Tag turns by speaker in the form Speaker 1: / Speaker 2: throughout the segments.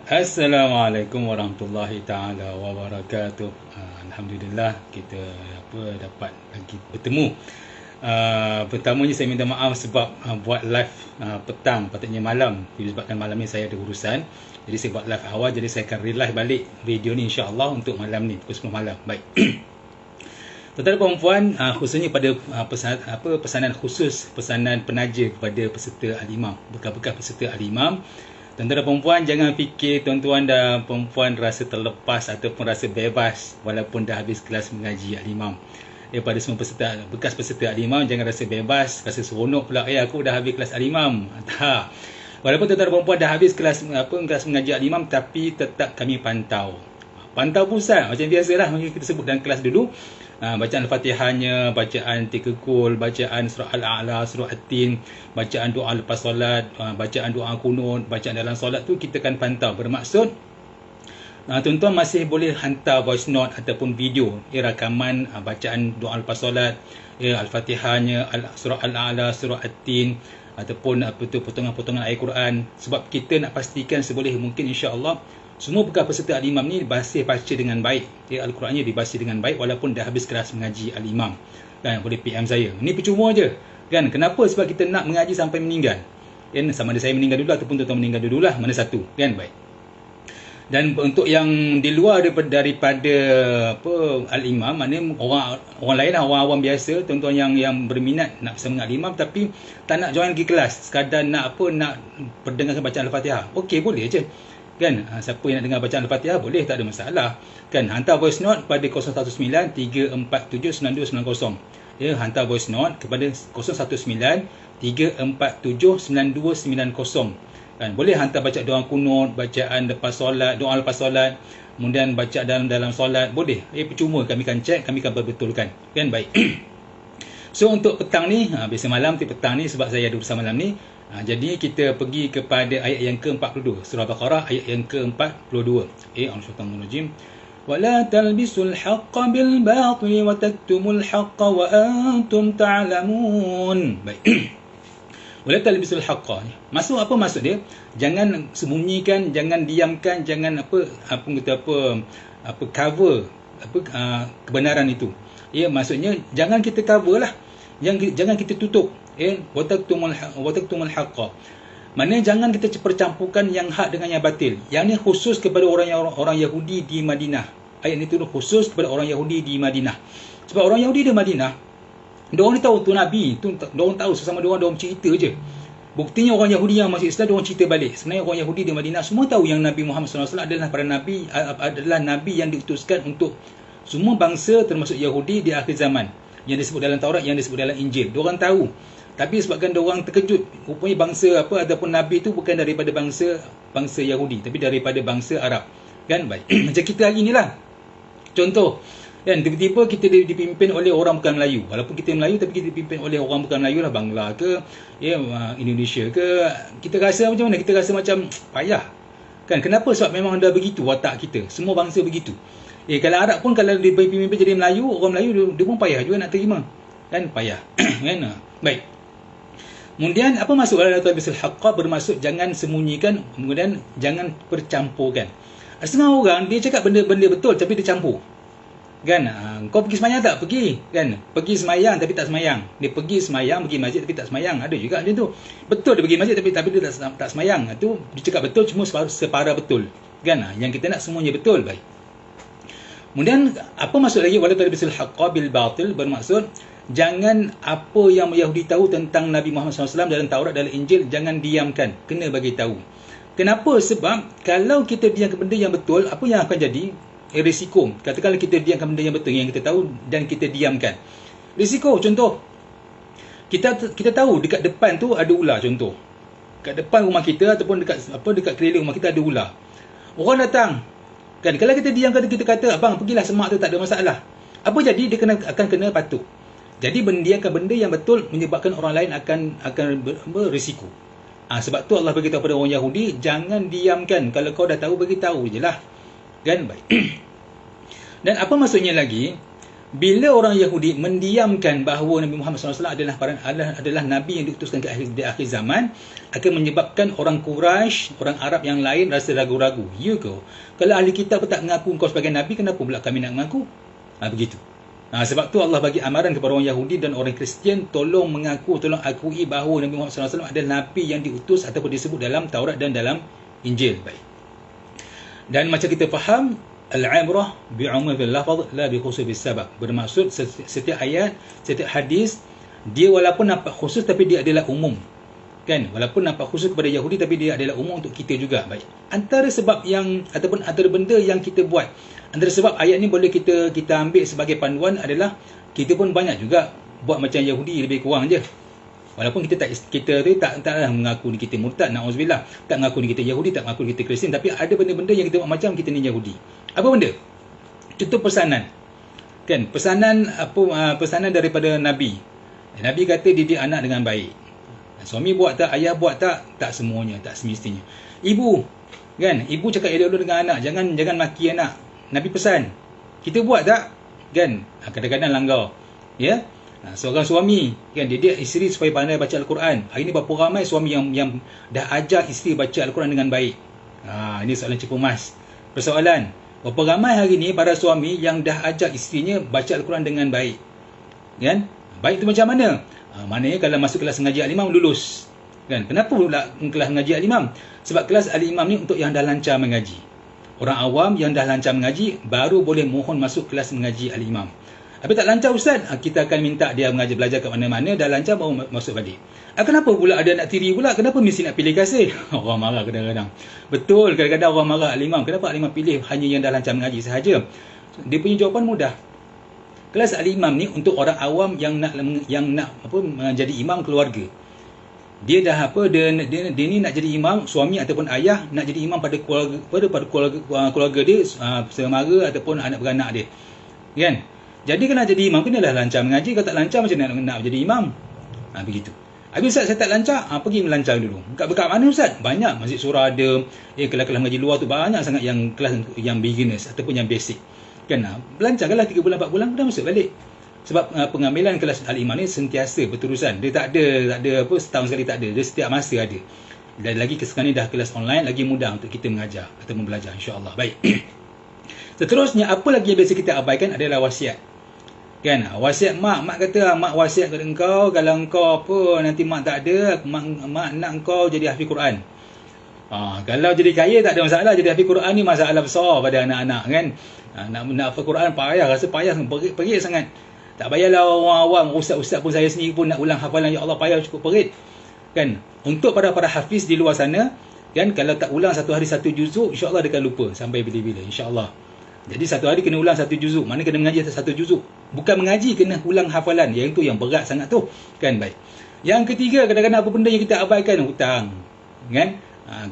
Speaker 1: Assalamualaikum warahmatullahi taala wabarakatuh. Alhamdulillah kita dapat lagi bertemu. Pertamanya saya minta maaf sebab buat live petang, patutnya malam. Disebabkan malam ni saya ada urusan. Jadi saya buat live awal, jadi saya akan relive balik video ni insya-Allah untuk malam ni pukul 10 malam. Baik. Tuan-tuan dan puan-puan, khususnya pada pesanan khusus, pesanan penaja kepada peserta Al-Imam, bekas-bekas peserta Al-Imam. Tuan-tuan dan puan-puan, jangan fikir tuan-tuan dan puan-puan rasa terlepas ataupun rasa bebas walaupun dah habis kelas mengaji Al-Imam. Daripada semua bekas peserta Al-Imam, jangan rasa bebas, rasa seronok pula, aku dah habis kelas Al-Imam. Tak. Walaupun tuan-tuan dan puan-puan dah habis kelas mengaji Al-Imam, tapi tetap kami pantau. Pantau pusat, macam biasalah kita sebut dalam kelas dulu. Bacaan Al-Fatihahnya, bacaan Tikekul, bacaan surah Al-A'la, surah At-Tin, bacaan doa lepas solat, bacaan doa kunut, bacaan dalam solat tu kita akan pantau. Bermaksud tuan-tuan masih boleh hantar voice note ataupun video rakaman bacaan doa lepas solat, Al-Fatihahnya, surah Al-A'la, surah At-Tin, ataupun potongan-potongan ayat Quran. Sebab kita nak pastikan seboleh mungkin insya-Allah semua bekas peserta Al-Imam ni masih baca dengan baik. Al-Qurannya dibaca dengan baik walaupun dah habis kelas mengaji Al-Imam. Kan, boleh PM saya. Ini percuma je. Kan, kenapa? Sebab kita nak mengaji sampai meninggal. Kan, sama ada saya meninggal dulu ataupun tuan-tuan meninggal dululah, mana satu. Kan, baik. Dan untuk yang di luar daripada Al-Imam, maknanya orang lain lah, orang awam biasa, tuan-tuan yang berminat nak bersama dengan Al-Imam tapi tak nak join pergi kelas, sekadar nak perdengarkan bacaan Al-Fatihah. Okey, boleh je. Kan, siapa yang nak dengar bacaan Al-Fatihah boleh, tak ada masalah. Kan, hantar voice note kepada 019 347 9290. Hantar voice note kepada 019 347 9290. Kan, boleh hantar baca doa kunut, bacaan lepas solat, doa lepas solat, kemudian baca dalam solat, boleh. Percuma, kami akan check, kami akan berbetulkan. Kan, baik. So untuk petang ni, biasa malam tapi petang ni sebab saya ada urusan malam ni. Jadi kita pergi kepada ayat yang ke-42, surah Baqarah ayat yang ke-42. Al-Shaitanir-Rajim. Wala talbisul haqqa bil batil wa taktumul haqqa wa antum ta'lamun. Baik. Wala talbisul haqqa. Apa maksud dia? Jangan sembunyikan, jangan diamkan, jangan cover kebenaran itu. Maksudnya jangan kita cover lah. Jangan kita tutup. Wa taktumul haqqa. Maknanya jangan kita percampurkan yang hak dengan yang batil. Yang ni khusus kepada orang Yahudi di Madinah. Ayat ni tu khusus kepada orang Yahudi di Madinah. Sebab orang Yahudi di Madinah, diorang ni tahu tu Nabi, diorang tahu sesama diorang cerita je. Buktinya orang Yahudi yang masuk Islam, diorang cerita balik. Sebenarnya orang Yahudi di Madinah semua tahu yang Nabi Muhammad SAW adalah Nabi yang diutuskan untuk semua bangsa termasuk Yahudi di akhir zaman. Yang disebut dalam Taurat, yang disebut dalam Injil. Diorang tahu. Tapi sebabkan diorang terkejut, rupanya bangsa ataupun Nabi itu bukan daripada bangsa Yahudi, tapi daripada bangsa Arab. Kan, baik. Macam kita hari ni lah. Contoh, dan tiba-tiba kita dipimpin oleh orang bukan Melayu. Walaupun kita Melayu tapi kita dipimpin oleh orang bukan Melayu lah, Bangla ke, Indonesia ke. Kita rasa macam mana? Kita rasa macam payah. Kan, kenapa? Sebab memang dah begitu watak kita. Semua bangsa begitu. Kalau Arab pun kalau dipimpin jadi Melayu, orang Melayu dia pun payah juga nak terima. Kan, payah. Kan? Baik. Kemudian apa maksud wala talbisul haqqa? Bermaksud jangan sembunyikan, kemudian jangan percampurkan. Setengah orang dia cakap benda-benda betul tapi dia campur. Kan, kau pergi semayang tak? Pergi. Kan, pergi semayang tapi tak semayang. Dia pergi semayang, pergi masjid tapi tak semayang. Ada juga macam tu. Betul dia pergi masjid tapi dia tak semayang. Itu dia cakap betul cuma separa betul. Kan, yang kita nak semuanya betul. Baik. Kemudian apa maksud lagi wala talbisul haqqa bil batil? Bermaksud jangan apa yang Yahudi tahu tentang Nabi Muhammad SAW dalam Taurat, dalam Injil, jangan diamkan, kena bagi tahu. Kenapa? Sebab kalau kita diamkan benda yang betul, apa yang akan jadi? Risiko. Katakanlah kita diamkan benda yang betul yang kita tahu dan kita diamkan. Risiko, contoh, kita tahu dekat depan tu ada ular, contoh. Dekat depan rumah kita ataupun dekat keliling rumah kita ada ular. Orang datang. Kan, kalau kita diamkan, kita kata, abang pergilah semak tu, tak ada masalah. Apa jadi? Dia akan kena patuk. Jadi mendiamkan benda yang betul menyebabkan orang lain akan berisiko. Sebab tu Allah beritahu pada orang Yahudi, jangan diamkan. Kalau kau dah tahu, beritahu je lah. Kan, baik. Dan apa maksudnya lagi? Bila orang Yahudi mendiamkan bahawa Nabi Muhammad SAW adalah Nabi yang diutuskan di akhir zaman, akan menyebabkan orang Quraisy, orang Arab yang lain rasa ragu-ragu. Ya ke? Kalau ahli kitab tak mengaku kau sebagai Nabi, kenapa pula kami nak mengaku? Begitu. Sebab tu Allah bagi amaran kepada orang Yahudi dan orang Kristian, tolong akui bahawa Nabi Muhammad SAW adalah Nabi yang diutus ataupun disebut dalam Taurat dan dalam Injil. Baik. Dan macam kita faham, al-ibrah bi'umumil lafaz la bi khususis sabab. Bermaksud setiap ayat, setiap hadis dia walaupun nampak khusus tapi dia adalah umum. Kan? Walaupun nampak khusus kepada Yahudi tapi dia adalah umum untuk kita juga. Baik. Antara sebab yang ataupun antara benda yang kita buat, antara sebab ayat ni boleh kita ambil sebagai panduan adalah kita pun banyak juga buat macam Yahudi lebih kurang je. Walaupun kita taklah mengaku ni kita murtad, na'udzubillah, tak mengaku ni kita Yahudi, tak mengaku ni kita Kristian, tapi ada benda-benda yang kita buat macam kita ni Yahudi. Apa benda? Contoh pesanan. Kan, pesanan daripada Nabi. Nabi kata didik anak dengan baik. Suami buat tak, ayah buat tak, tak semuanya, tak semestinya. Ibu, kan, ibu cakap elok-elok dengan anak, jangan maki anak. Nabi pesan. Kita buat tak? Kan, kadang-kadang langgar. Ya? Seorang suami kan didik isteri supaya pandai baca Al-Quran. Hari ni berapa ramai suami yang dah ajar isteri baca Al-Quran dengan baik? Ini soalan cepu mas. Persoalan, berapa ramai hari ni para suami yang dah ajar isterinya baca Al-Quran dengan baik? Kan? Baik tu macam mana? Maknanya kalau masuk kelas mengaji Al-Imam lulus. Kan? Kenapa pula kelas mengaji Al-Imam? Sebab kelas Al-Imam ni untuk yang dah lancar mengaji. Orang awam yang dah lancar mengaji baru boleh mohon masuk kelas mengaji Al-Imam. Tapi tak lancar ustaz, kita akan minta dia mengajar belajar kat mana-mana, dah lancar baru masuk balik. Kenapa pula ada nak tiri pula? Kenapa mesti nak pilih kasih? Orang marah kadang-kadang. Betul, kadang-kadang orang marah Al-Imam. Kenapa Al-Imam pilih hanya yang dah lancar mengaji sahaja? Dia punya jawapan mudah. Kelas Al-Imam ni untuk orang awam yang nak menjadi imam keluarga. Dia dah dia ni nak jadi imam, suami ataupun ayah nak jadi imam pada keluarga dia, semara ataupun anak beranak dia. Kan? Jadi kalau jadi imam kenalah lancar mengaji. Kalau tak lancar macam mana nak jadi imam? Begitu. Habis ustaz saya tak lancar, pergi melancar dulu. Kat mana ustaz? Banyak masjid surah ada. Kelas-kelas mengaji luar tu banyak sangat yang kelas yang beginners ataupun yang basic. Kan? Belancarkanlah 3 bulan 4 bulan dah masuk balik. Sebab pengambilan kelas Al-Imam ni sentiasa berterusan. Dia tak ada setahun sekali tak ada. Dia setiap masa ada. Dan lagi sekarang ni dah kelas online, lagi mudah untuk kita mengajar atau belajar, insya-Allah. Baik. Seterusnya, apa lagi yang biasa kita abaikan adalah wasiat. Kan, wasiat mak kata, mak wasiat kepada engkau, kalau engkau nanti mak tak ada, mak nak engkau jadi hafiz Quran. Kalau jadi kaya tak ada masalah, jadi hafiz Quran ni masalah besar pada anak-anak kan. Nak hafiz Quran payah, rasa payah, perit sangat. Tak payahlah orang awam, ustaz-ustaz pun saya sendiri pun nak ulang hafalan, ya Allah payah, cukup perit. Kan, untuk para hafiz di luar sana, kan, kalau tak ulang satu hari satu juzuk, insya-Allah dia akan lupa sampai bila-bila, insya-Allah. Jadi satu hari kena ulang satu juzuk. Mana kena mengaji satu juzuk. Bukan mengaji, kena ulang hafalan. Yang itu yang berat sangat tu. Kan, baik. Yang ketiga, kadang-kadang apa benda yang kita abaikan? Hutang. Kan?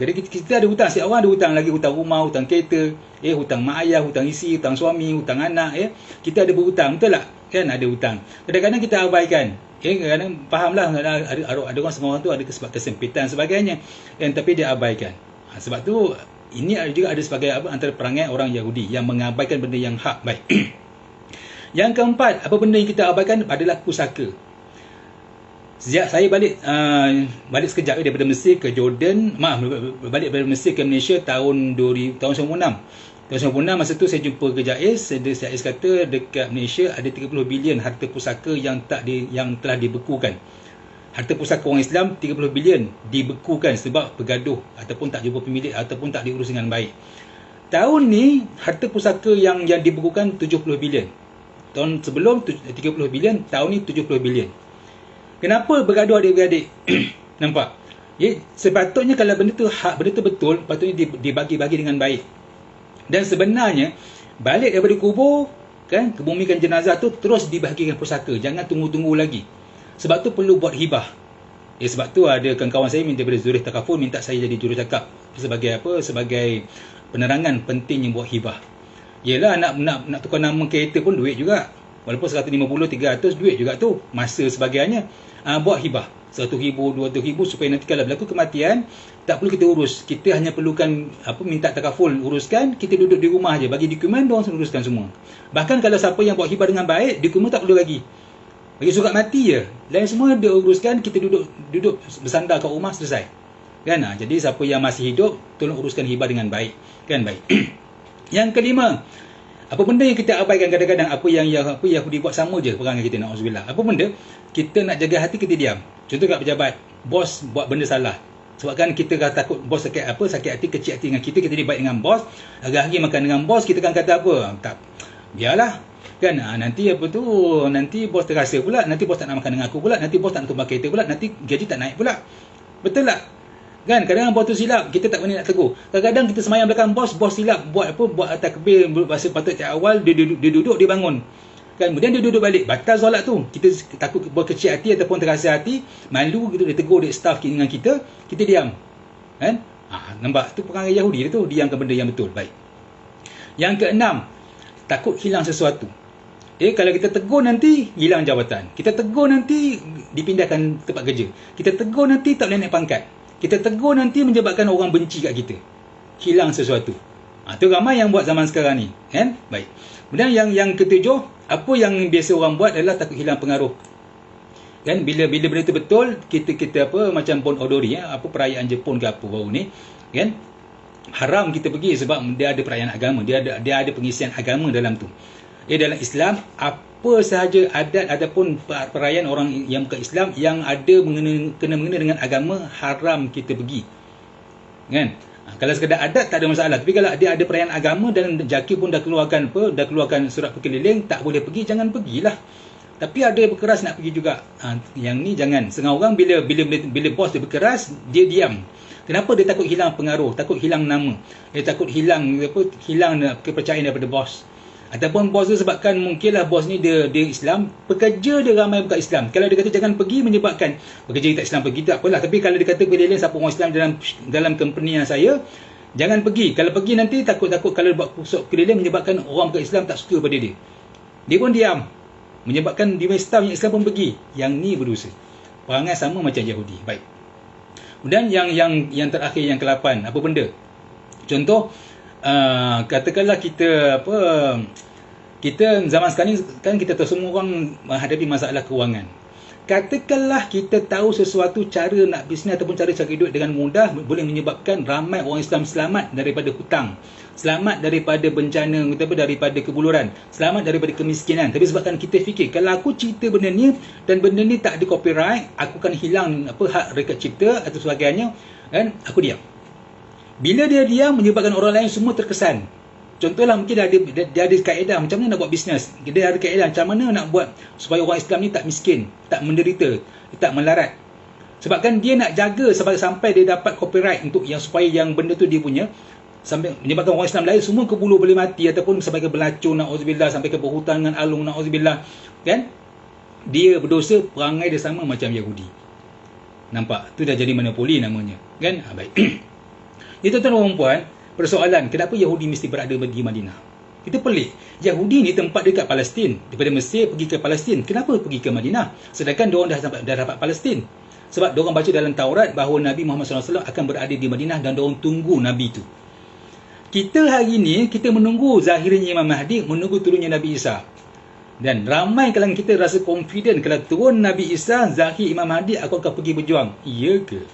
Speaker 1: Kita ada hutang. Setiap orang ada hutang. Lagi hutang rumah, hutang kereta, hutang mak ayah, hutang isi, hutang suami, hutang anak. Kita ada berhutang. Betul tak? Kan, ada hutang. Kadang-kadang kita abaikan. Kadang-kadang fahamlah. Ada orang, semua orang tu ada sebab kesempitan sebagainya. Tapi dia abaikan. Sebab tu, ini juga ada sebagai antara perangai orang Yahudi yang mengabaikan benda yang hak. Baik. Yang keempat, apa benda yang kita abaikan adalah pusaka. Sejak saya balik sekejap daripada Mesir ke Jordan, balik daripada Mesir ke Malaysia tahun 96. Tahun 96 masa tu saya jumpa ke Jais, Jais kata dekat Malaysia ada 30 bilion harta pusaka yang telah dibekukan. Harta pusaka orang Islam 30 bilion dibekukan sebab bergaduh ataupun tak jumpa pemilik ataupun tak diurus dengan baik. Tahun ni harta pusaka yang dibekukan 70 bilion. Tahun sebelum 30 bilion, tahun ni 70 bilion. Kenapa bergaduh adik-beradik? Nampak? Sepatutnya kalau benda tu hak, benda tu betul, patutnya dibagi-bagi dengan baik. Dan sebenarnya balik daripada kubur, kan, kebumikan jenazah tu terus dibahagikan pusaka. Jangan tunggu-tunggu lagi. Sebab tu perlu buat hibah. Sebab tu ada kawan-kawan saya minta daripada Zurih Takaful minta saya jadi jurucakap sebagai sebagai penerangan pentingnya buat hibah. Yelah nak tukar nama kereta pun duit juga. Walaupun 150, 300 duit juga tu. Masa sebagainya. Buat hibah. 100,000, 200,000 supaya nanti kalau berlaku kematian tak perlu kita urus. Kita hanya perlukan minta takaful uruskan, kita duduk di rumah aja, bagi dokumen dia orang uruskan semua. Bahkan kalau siapa yang buat hibah dengan baik, dokumen tak perlu lagi. Bagi surat mati je. Lain semua dia uruskan, kita duduk bersandar kat rumah, selesai. Kan? Jadi siapa yang masih hidup, tolong uruskan hibah dengan baik. Kan? Baik. Yang kelima, apa benda yang kita abaikan kadang-kadang, apa yang Yahudi buat sama je perangai kita, na'udzubillah. Apa benda? Kita nak jaga hati, kita diam. Contoh kat pejabat, bos buat benda salah. Sebabkan kita takut bos sakit hati, kecil hati dengan kita ni baik dengan bos, hari-hari makan dengan bos, kita kan kata apa? Tak, biarlah. Kan, nanti nanti bos terasa pula, nanti bos tak nak makan dengan aku pula, nanti bos tak nak tumpah kereta pula, nanti gaji tak naik pula. Betul tak? Kan, kadang-kadang bos tu silap, kita tak berani nak tegur. Kadang-kadang kita semayang belakang bos silap, buat takbir bahasa patut awal, dia duduk, dia bangun. Kan, kemudian dia duduk balik, batal solat tu. Kita takut berkecil hati ataupun terasa hati, malu gitu, dia tegur dia staff dengan kita diam. Kan? Nampak? Tu perangai Yahudi tu, diamkan benda yang betul. Baik. Yang keenam, takut hilang sesuatu. Kalau kita tegur nanti hilang jawatan. Kita tegur nanti dipindahkan tempat kerja. Kita tegur nanti tak boleh naik pangkat. Kita tegur nanti menyebabkan orang benci kat kita. Hilang sesuatu. Tu ramai yang buat zaman sekarang ni. Kan? Baik. Kemudian yang ketujuh, apa yang biasa orang buat adalah takut hilang pengaruh. Kan? Bila benda tu betul, kita macam Pon Odori, perayaan Jepun ke apa baru ni. Kan? Haram kita pergi sebab dia ada perayaan agama. Dia ada pengisian agama dalam tu. Dalam Islam, apa sahaja adat ataupun perayaan orang yang bukan Islam yang ada kena mengena dengan agama, haram kita pergi. Kan? Kalau sekadar adat tak ada masalah. Tapi kalau dia ada perayaan agama dan JAKI pun dah keluarkan surat berkeliling, tak boleh pergi, jangan pergilah. Tapi ada yang berkeras nak pergi juga. Yang ni jangan. Setengah orang bila bos dia berkeras, dia diam. Kenapa? Dia takut hilang pengaruh, takut hilang nama. Dia takut hilang kepercayaan daripada bos. Ataupun bos tu sebabkan mungkinlah bos ni dia Islam, pekerja dia ramai bukan Islam. Kalau dia kata jangan pergi, menyebabkan pekerja tak Islam pergi, tak apalah. Tapi kalau dia kata keliling siapa orang Islam dalam company yang saya, jangan pergi. Kalau pergi nanti takut-takut kalau buat pusat keliling menyebabkan orang bukan Islam tak suka pada dia. Dia pun diam. Menyebabkan dia staff yang Islam pun pergi. Yang ni berdosa. Perangai sama macam Yahudi. Baik. Kemudian yang terakhir, yang ke-8, apa benda? Contoh, katakanlah kita zaman sekarang ni kan kita tahu semua orang menghadapi masalah kewangan. Katakanlah kita tahu sesuatu cara nak bisnes ataupun cara hidup dengan mudah boleh menyebabkan ramai orang Islam selamat daripada hutang, selamat daripada bencana, daripada kebuluran, selamat daripada kemiskinan. Tapi sebabkan kita fikir kalau aku cerita benda ni dan benda ni tak ada copyright, aku akan hilang hak rekod cipta atau sebagainya, kan? Aku diam. Bila dia diam, menyebabkan orang lain semua terkesan. Contohlah mungkin dia ada kaedah macam mana nak buat bisnes. Dia ada kaedah macam mana nak buat supaya orang Islam ni tak miskin, tak menderita, tak melarat. Sebabkan dia nak jaga sampai dia dapat copyright untuk yang supaya yang benda tu dia punya, sampai menyebabkan orang Islam lain semua kebulu boleh mati ataupun sampai ke berlacun, na'udzubillah, sampai ke berhutang dengan alung, na'udzubillah. Kan? Dia berdosa, perangai dia sama macam Yahudi. Nampak? Tu dah jadi monopoli namanya. Kan? Baik. Itu tuan-tuan dan puan, persoalan kenapa Yahudi mesti berada di Madinah. Itu pelik. Yahudi ni tempat dekat Palestin. Daripada Mesir pergi ke Palestin. Kenapa pergi ke Madinah? Sedangkan diorang dah dapat Palestin. Sebab diorang baca dalam Taurat bahawa Nabi Muhammad SAW akan berada di Madinah dan diorang tunggu Nabi tu. Kita hari ni, kita menunggu zahirnya Imam Mahdi, menunggu turunnya Nabi Isa. Dan ramai kalangan kita rasa confident kalau turun Nabi Isa, zahir Imam Mahdi, aku akan pergi berjuang. Ya ke?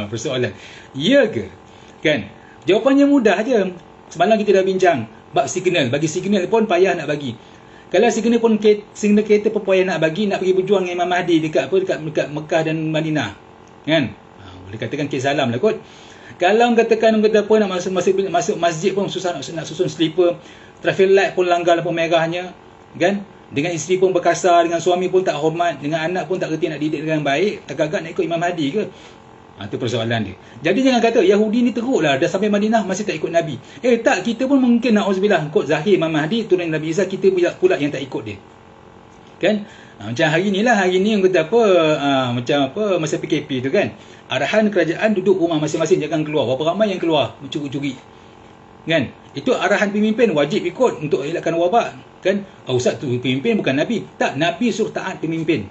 Speaker 1: Persoalan. Ya ke? Kan? Jawapannya mudah aja. Semalam kita dah bincang bab signal. Bagi signal pun payah nak bagi. Kalau signal signal kereta pun payah nak bagi, nak pergi berjuang dengan Imam Mahdi dekat Mekah dan Madinah. Kan? Boleh katakan kes salam lah kot. Kalau katakan nak masuk masjid pun susah nak susun slipper. Traffic light pun langgar lampu merahnya. Kan? Dengan isteri pun berkasar, dengan suami pun tak hormat, dengan anak pun tak kerti nak didik dengan baik. Agak-agak nak ikut Imam Mahdi ke? Itu persoalan dia. Jadi jangan kata Yahudi ni teruk lah, dah sampai Madinah masih tak ikut Nabi. Tak, kita pun mungkin na'udzubillah ikut zahir Imam Mahdi, turun Nabi Isa, kita pula yang tak ikut dia. Kan? Macam hari ni yang kata masa PKP tu kan. Arahan kerajaan duduk rumah masing-masing, jangan keluar. Berapa ramai yang keluar mencuri-curi. Kan? Itu arahan pemimpin, wajib ikut untuk elakkan wabak. Kan? Ustaz tu pemimpin bukan Nabi. Tak, Nabi suruh taat pemimpin.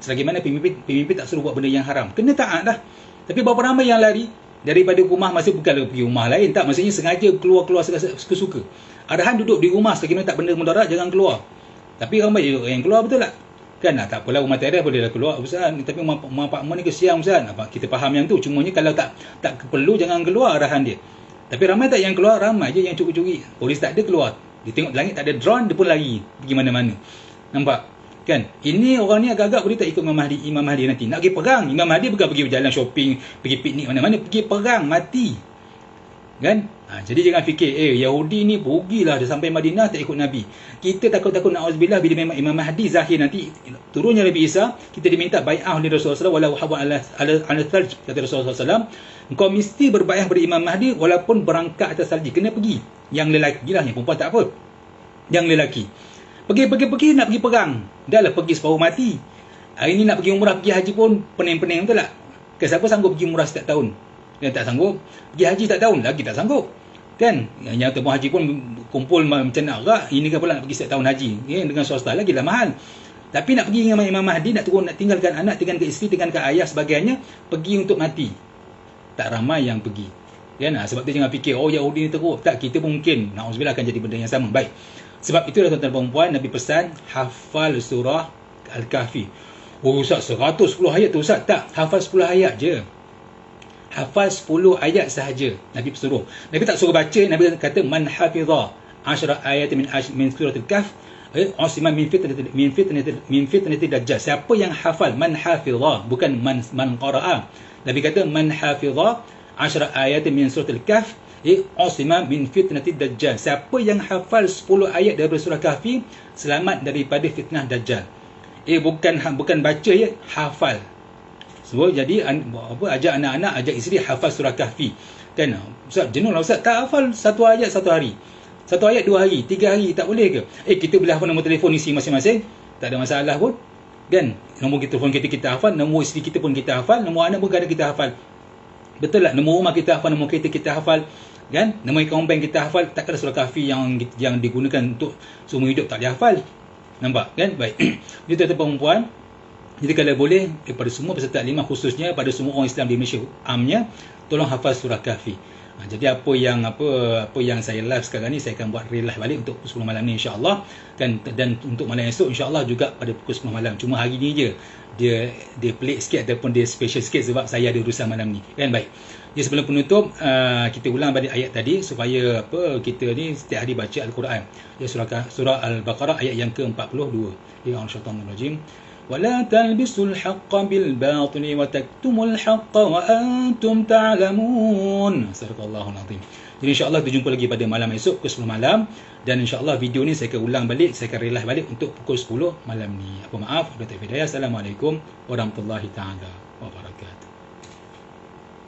Speaker 1: Selagi mana pemimpin tak suruh buat benda yang haram, kena taat dah. Tapi berapa ramai yang lari daripada rumah, masa bukan pergi rumah lain, tak, maksudnya sengaja keluar suka-suka. Arahan duduk di rumah, selagi mana tak benda mudarat jangan keluar. Tapi ramai yang keluar, betul tak? Kan, tak apalah, rumah teres boleh dah keluar Ustaz, tapi rumah Pak Mun ni kesian Ustaz. Kita faham yang tu, cumanya kalau tak perlu, jangan keluar arahan dia. Tapi ramai tak yang keluar? Ramai je yang curi-curi. Polis tak ada keluar, dia tengok langit tak ada drone, dia pun lari pergi mana-mana. Nampak? Kan? Ini orang ni agak-agak boleh tak ikut Imam Mahdi nanti. Nak pergi perang. Imam Mahdi bukan pergi berjalan shopping, pergi piknik mana-mana, pergi perang, mati. Kan? Jadi jangan fikir, Yahudi ni rugilah dia sampai Madinah tak ikut Nabi. Kita takut-takut na'udzubillah bila memang Imam Mahdi zahir nanti turunnya Nabi Isa, kita diminta bai'ah oleh Rasulullah SAW, walau hawa ala thalj, kata Rasulullah SAW, engkau mesti berbai'ah pada Imam Mahdi walaupun berangkat atas salji. Kena pergi. Yang lelaki lah, yang perempuan tak apa. Yang lelaki pergi nak pergi perang, dah lah pergi separuh mati. Hari ni nak pergi umrah, pergi haji pun pening-pening, betul tak? Siapa sanggup pergi umrah setiap tahun? Yang tak sanggup. Pergi haji tak tahun lagi tak sanggup. Kan? Yang tempoh haji pun kumpul macam nak agak, ini kan pula nak pergi setiap tahun haji. Dengan swasta lagi lah mahal. Tapi nak pergi dengan Imam Mahdi, nak turun, nak tinggalkan anak, tinggalkan isteri, tinggalkan ayah sebagainya, pergi untuk mati. Tak ramai yang pergi. Kan? Sebab tu jangan fikir, Yahudi ni teruk. Tak, kita pun mungkin na'udzubillah akan jadi benda yang sama. Baik. Sebab itulah tuan-tuan dan puan, Nabi pesan hafal surah Al-Kahfi. Ustaz, 110 ayat tu Ustaz. Tak, hafal 10 ayat je. Hafal 10 ayat sahaja. Nabi suruh. Nabi tak suruh baca. Nabi kata man hafizah 10 ayat min surah Al-Kahf usman min fitnati dajjal. Siapa yang hafal, man hafizah, bukan man qara'a. Nabi kata man hafizah 10 ayat min surah Al-Kahf usman min fitnati dajjal. Siapa yang hafal 10 ayat daripada surah Kahfi, selamat daripada fitnah dajjal. Bukan baca ya, hafal. So, jadi ajak anak-anak, ajak isteri hafal surah Kahfi. Kan? Ustaz, jenuh lah Ustaz, tak hafal satu ayat satu hari. Satu ayat 2 hari, 3 hari, tak boleh ke? Kita boleh hafal nombor telefon isi masing-masing, tak ada masalah pun. Kan? Nombor telefon kita hafal, nombor isteri kita pun kita hafal, nombor anak pun kadang kita hafal. Betul tak? Nombor rumah kita hafal, nombor kereta kita hafal. Kan? Nombor akaun bank kita hafal. Takkan surah Kahfi yang digunakan untuk seumur hidup tak boleh hafal. Nampak? Kan? Baik. Jadi tuan-tuan perempuan, jadi kalau boleh, kepada semua peserta taklimah, khususnya pada semua orang Islam di Malaysia amnya, tolong hafal surah Kahfi. Jadi apa yang saya live sekarang ni, saya akan buat real live balik untuk pukul 10 malam ni insya-Allah. Kan? Dan untuk malam esok insya-Allah juga pada pukul 10 malam. Cuma hari ni je dia pelik sikit ataupun dia special sikit sebab saya ada urusan malam ni. Kan? Baik. Jadi sebelum penutup, kita ulang balik ayat tadi supaya kita ni setiap hari baca Al-Quran. Ya, surah Al-Baqarah ayat yang ke-42. Ya, Syaitanir-Rajim. وَلَا تَلْبِسُوا الْحَقَّ بِالْبَاطِلِ وَتَكْتُمُوا الْحَقَّ وَأَنْتُمْ تَعْلَمُونَ. Sadaqallahul azim. Jadi insya-Allah kita jumpa lagi pada malam esok pukul 10 malam, dan insya-Allah video ni saya akan ulang balik, saya akan relive balik untuk pukul 10 malam ni. Apa maaf, Assalamualaikum warahmatullahi taala.